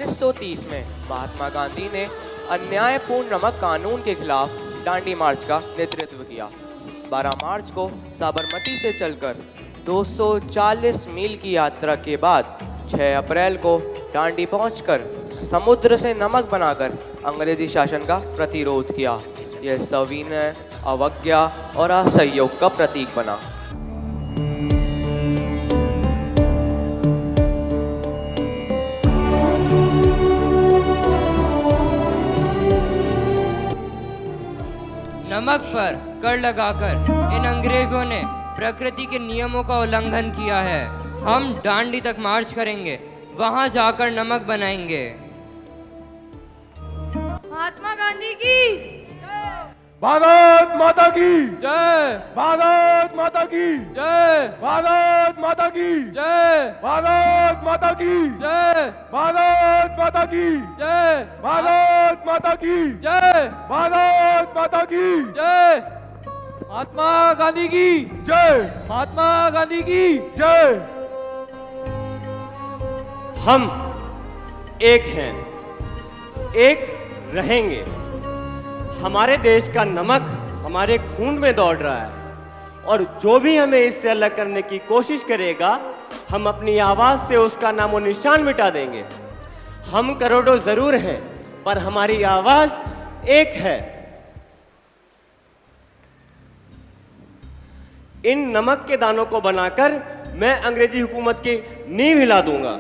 1930 में महात्मा गांधी ने अन्यायपूर्ण नमक कानून के खिलाफ दांडी मार्च का नेतृत्व किया। 12 मार्च को साबरमती से चलकर 240 मील की यात्रा के बाद 6 अप्रैल को दांडी पहुंचकर समुद्र से नमक बनाकर अंग्रेजी शासन का प्रतिरोध किया। यह सविनय, अवज्ञा और असहयोग का प्रतीक बना। नमक पर कर लगाकर इन अंग्रेजों ने प्रकृति के नियमों का उल्लंघन किया है। हम दांडी तक मार्च करेंगे, वहां जाकर नमक बनाएंगे। महात्मा गांधी की भारत माता की जय, भारत माता की जय, भारत माता की जय, भारत माता की जय, भारत माता की जय, भारत माता की जय, भारत माता की जय। महात्मा गांधी की जय, महात्मा गांधी की जय। हम एक हैं, एक रहेंगे। हमारे देश का नमक हमारे खून में दौड़ रहा है और जो भी हमें इससे अलग करने की कोशिश करेगा, हम अपनी आवाज़ से उसका नामो निशान मिटा देंगे। हम करोड़ों जरूर हैं, पर हमारी आवाज़ एक है। इन नमक के दानों को बनाकर मैं अंग्रेजी हुकूमत की नींव हिला दूंगा।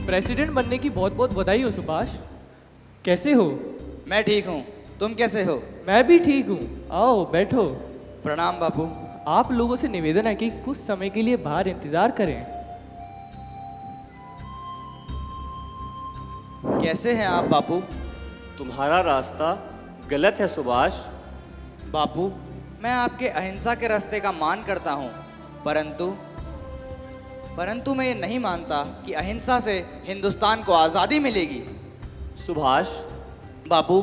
प्रेसिडेंट बनने की बहुत बहुत बधाई हो सुभाष। कैसे हो? मैं ठीक हूँ, तुम कैसे हो? मैं भी ठीक हूँ। आओ बैठो। प्रणाम बापू। आप लोगों से निवेदन है कि कुछ समय के लिए बाहर इंतजार करें। कैसे हैं आप बापू? तुम्हारा रास्ता गलत है सुभाष। बापू, मैं आपके अहिंसा के रास्ते का मान करता हूँ, परंतु मैं ये नहीं मानता कि अहिंसा से हिंदुस्तान को आज़ादी मिलेगी। सुभाष, बापू,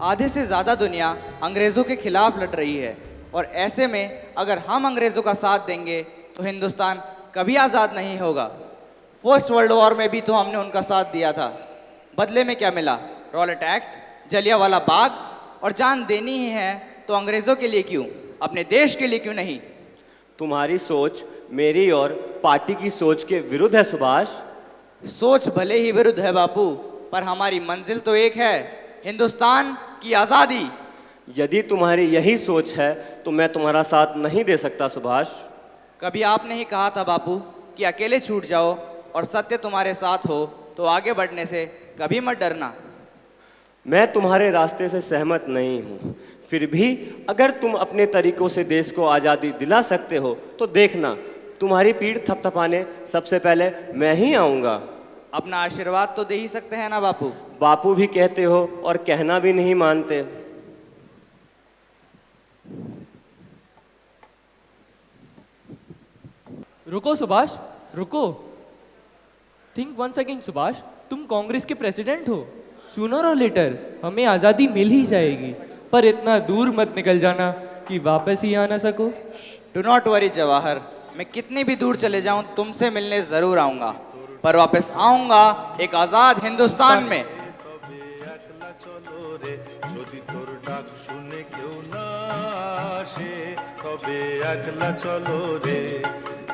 आधे से ज़्यादा दुनिया अंग्रेज़ों के खिलाफ लड़ रही है और ऐसे में अगर हम अंग्रेज़ों का साथ देंगे तो हिंदुस्तान कभी आज़ाद नहीं होगा। फर्स्ट वर्ल्ड वॉर में भी तो हमने उनका साथ दिया था। बदले में क्या मिला? रॉलेट एक्ट, जलियांवाला बाग, और जान देनी ही है तो अंग्रेज़ों के लिए क्यों, अपने देश के लिए क्यों नहीं? तुम्हारी सोच मेरी और पार्टी की सोच के विरुद्ध है सुभाष। सोच भले ही विरुद्ध है बापू, पर हमारी मंजिल तो एक है, हिंदुस्तान की आज़ादी। यदि तुम्हारी यही सोच है तो मैं तुम्हारा साथ नहीं दे सकता सुभाष। कभी आपने ही कहा था बापू कि अकेले छूट जाओ और सत्य तुम्हारे साथ हो तो आगे बढ़ने से कभी मत डरना। मैं तुम्हारे रास्ते से सहमत नहीं हूँ, फिर भी अगर तुम अपने तरीकों से देश को आज़ादी दिला सकते हो तो देखना, तुम्हारी पीठ थपथपाने सबसे पहले मैं ही आऊँगा। अपना आशीर्वाद तो दे ही सकते हैं ना बापू? बापू भी कहते हो और कहना भी नहीं मानते। रुको सुभाष, रुको। थिंक वन सेकेंड सुभाष, तुम कांग्रेस के प्रेसिडेंट हो। सूनर और लेटर हमें आज़ादी मिल ही जाएगी, पर इतना दूर मत निकल जाना कि वापस ही आ ना सको। डू नॉट वरी जवाहर, मैं कितनी भी दूर चले जाऊं तुमसे मिलने ज़रूर आऊँगा, पर वापस आऊँगा एक आज़ाद हिंदुस्तान में। যদি তোর ডাক শুনে কেউ না আসে তবে একলা চলো রে,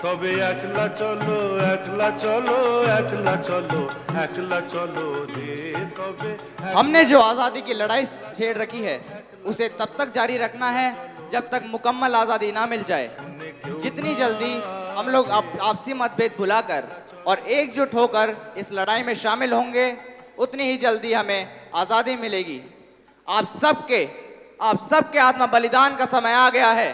তবে একলা চলো, একলা চলো, একলা চলো, একলা চলো রে, तबे हमने जो आज़ादी की लड़ाई छेड़ रखी है उसे तब तक जारी रखना है जब तक मुकम्मल आज़ादी ना मिल जाए। जितनी जल्दी हम लोग आपसी मतभेद भुलाकर और एकजुट होकर इस लड़ाई में शामिल होंगे, उतनी ही जल्दी हमें आज़ादी मिलेगी। आप सबके आत्म बलिदान का समय आ गया है।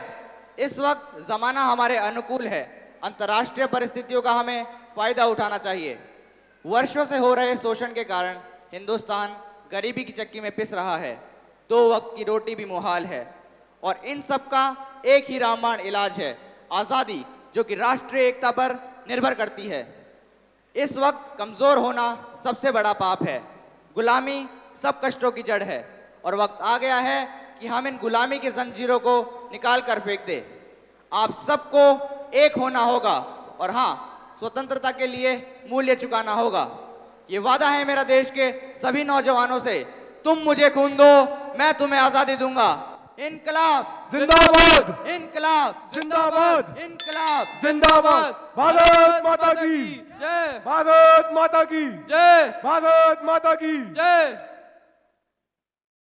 इस वक्त ज़माना हमारे अनुकूल है। अंतर्राष्ट्रीय परिस्थितियों का हमें फ़ायदा उठाना चाहिए। वर्षों से हो रहे शोषण के कारण हिंदुस्तान गरीबी की चक्की में पिस रहा है। 2 वक्त की रोटी भी मुहाल है और इन सब का एक ही रामबाण इलाज है, आज़ादी, जो कि राष्ट्रीय एकता पर निर्भर करती है। इस वक्त कमज़ोर होना सबसे बड़ा पाप है। गुलामी सब कष्टों की जड़ है और वक्त आ गया है कि हम इन गुलामी की जंजीरों को निकाल कर फेंक दे। आप सबको एक होना होगा और हाँ, स्वतंत्रता के लिए मूल्य चुकाना होगा। ये वादा है मेरा देश के सभी नौजवानों से, तुम मुझे खून दो, मैं तुम्हें आज़ादी दूंगा। इनकलाब जिंदाबाद, इनकलाब जिंदाबाद, इनकलाब जिंदाबाद। भारत माता की जय भारत माता की जय भारत माता की जय